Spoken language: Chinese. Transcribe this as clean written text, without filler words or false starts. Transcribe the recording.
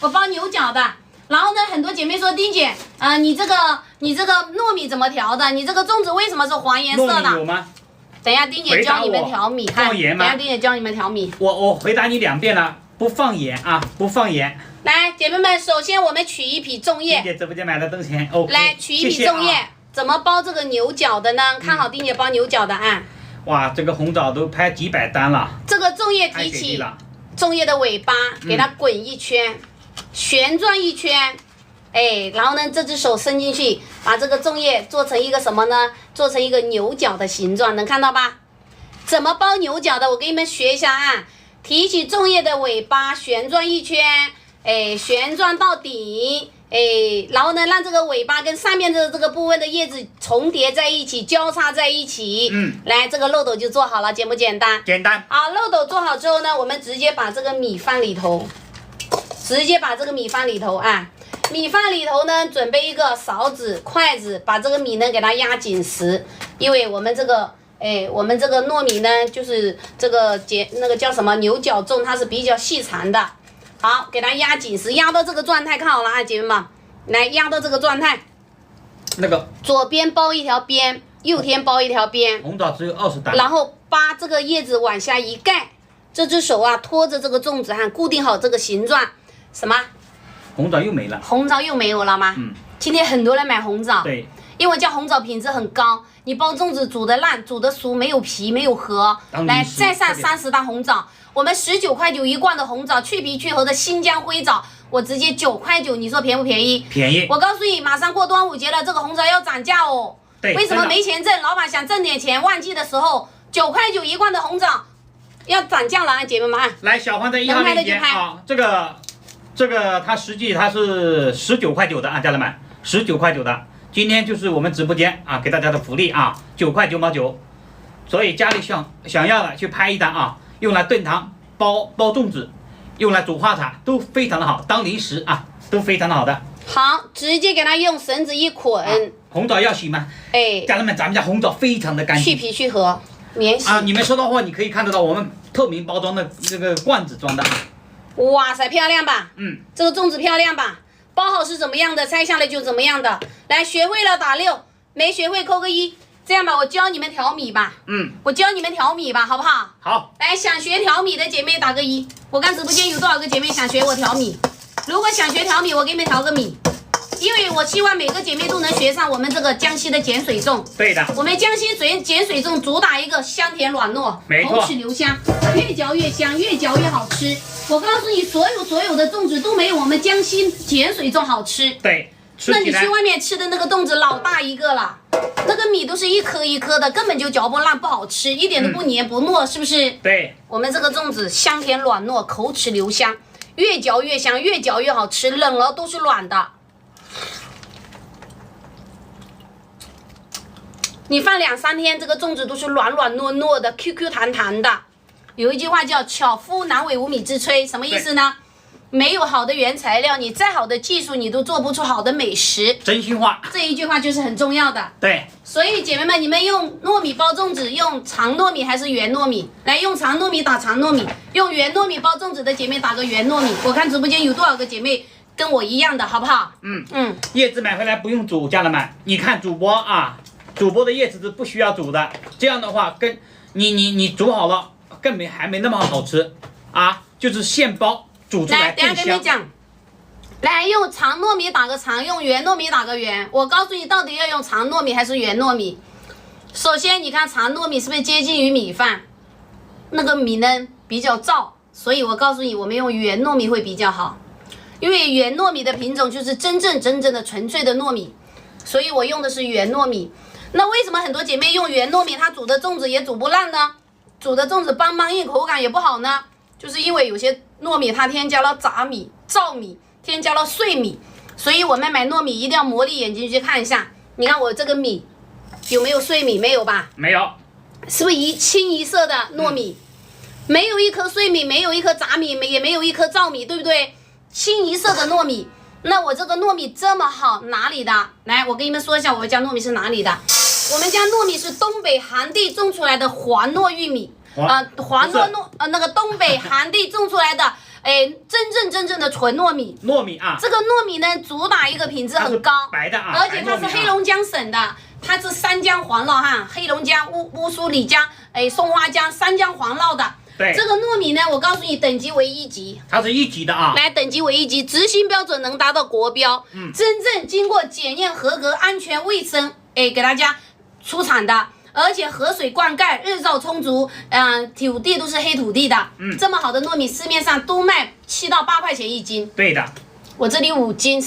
我包牛角的。然后呢，很多姐妹说丁姐，你这个糯米怎么调的？你这个粽子为什么是黄颜色的？糯米有吗？等一下，丁姐教你们调米，放盐吗？等一下，丁姐教你们调米。我回答你2遍了，不放盐啊，不放盐。来，姐妹们，首先我们取一匹粽叶。丁姐直播间买的东西 OK。来，取一匹粽叶，怎么包这个牛角的呢？看好丁姐包牛角的啊。哇，这个红枣都拍几百单了。这个粽叶提起粽叶的尾巴，给它滚一圈，旋转一圈。哎，然后呢，这只手伸进去，把这个粽叶做成一个什么呢？做成一个牛角的形状，能看到吧？怎么包牛角的？我给你们学一下啊！提起粽叶的尾巴，旋转一圈，哎，旋转到底，哎，然后呢，让这个尾巴跟上面的这个部分的叶子重叠在一起，交叉在一起。来，这个漏斗就做好了，简不简单？简单。好，漏斗做好之后呢，我们直接把这个米放里头，啊。米放里头呢，准备一个勺子、筷子，把这个米呢给它压紧实，因为我们这个糯米呢，就是这个那个叫什么牛角粽，它是比较细长的。好，给它压紧实，压到这个状态，看好了啊，姐妹们，来压到这个状态。那个左边包一条边，右边包一条边。红枣只有20单。然后把这个叶子往下一盖，这只手啊拖着这个粽子哈，固定好这个形状。什么？红枣又没了。红枣又没有了吗？今天很多人买红枣。对。因为叫红枣品质很高，你包粽子煮得烂、煮得熟，没有皮没有核。来，再上30担红枣，我们19块9一罐的红枣，去皮去核的新疆灰枣，我直接9块9，你说便不便宜？便宜。我告诉你，马上过端午节了，这个红枣要涨价哦。对。为什么没钱挣？老板想挣点钱，旺季的时候9块9一罐的红枣要涨价了啊，姐妹们啊！来，小黄在1号链接啊，这个它实际它是19块9的啊，家人们，19块9的。今天就是我们直播间啊给大家的福利啊，9块9毛9，所以家里想要的去拍一单啊，用来炖汤、包粽子，用来煮花茶都非常的好，当零食啊都非常的好的。好，直接给它用绳子一捆。红枣要洗吗？哎，家人们，咱们家红枣非常的干净，去皮去核，免洗啊！你们收到货你可以看得到我们透明包装的这个罐子装的。哇塞，漂亮吧？这个粽子漂亮吧？包好是怎么样的，拆下来就怎么样的。来，学会了打6，没学会扣个1。这样吧，我教你们调米吧。我教你们调米吧，好不好？好。来，想学调米的姐妹打个1。我看直播间有多少个姐妹想学我调米？如果想学调米，我给你们调个米，因为我希望每个姐妹都能学上我们这个江西的碱水粽。对的。我们江西碱水粽主打一个香甜软糯，口齿留香，越嚼越香，越嚼越好吃。我告诉你，所有的粽子都没有我们江西碱水粽好吃。对，那你去外面吃的那个粽子老大一个了，那个米都是一颗一颗的，根本就嚼不烂，不好吃，一点都不黏不糯，是不是？对。我们这个粽子香甜软糯，口齿留香，越嚼越香，越嚼越好吃，冷了都是软的。你放2、3天，这个粽子都是软软糯糯的 ，Q 弹弹的。有一句话叫巧妇难为无米之炊，什么意思呢？没有好的原材料，你再好的技术，你都做不出好的美食。真心话，这一句话就是很重要的。对。所以姐妹们，你们用糯米包粽子，用长糯米还是圆糯米？来，用长糯米打长糯米，用圆糯米包粽子的姐妹打个圆糯米。我看直播间有多少个姐妹跟我一样的，好不好？叶子买回来不用煮，家人们，你看主播啊。主播的叶子是不需要煮的，这样的话跟你煮好了，还没那么好吃啊，就是现包煮出来更香。来，等下跟你们讲，来用长糯米打个长，用圆糯米打个圆。我告诉你，到底要用长糯米还是圆糯米？首先，你看长糯米是不是接近于米饭？那个米呢比较燥，所以我告诉你，我们用圆糯米会比较好，因为圆糯米的品种就是真正的纯粹的糯米，所以我用的是圆糯米。那为什么很多姐妹用圆糯米，它煮的粽子也煮不烂呢？煮的粽子邦邦硬，口感也不好呢？就是因为有些糯米它添加了杂米、糙米，添加了碎米，所以我们买糯米一定要磨砺眼睛去看一下。你看我这个米有没有碎米？没有吧？没有。是不是清一色的糯米？没有一颗碎米，没有一颗杂米，也没有一颗糙米，对不对？清一色的糯米。那我这个糯米这么好，哪里的？来，我跟你们说一下，我们家糯米是哪里的？我们家糯米是东北寒地种出来的黄糯玉米，黄糯那个东北寒地种出来的真正的纯糯米。糯米啊，这个糯米呢，主打一个品质很高，白的啊，而且它是黑龙江省的，它是三江黄酪哈，黑龙江、乌苏里江、松花江三江黄酪的。对，这个糯米呢，我告诉你，等级为1级，它是1级的啊。来，等级为1级，执行标准能达到国标，真正经过检验合格、安全卫生，给大家出厂的。而且河水灌溉，日照充足，土地都是黑土地的，这么好的糯米，市面上都卖7到8块钱1斤。对的，我这里5斤。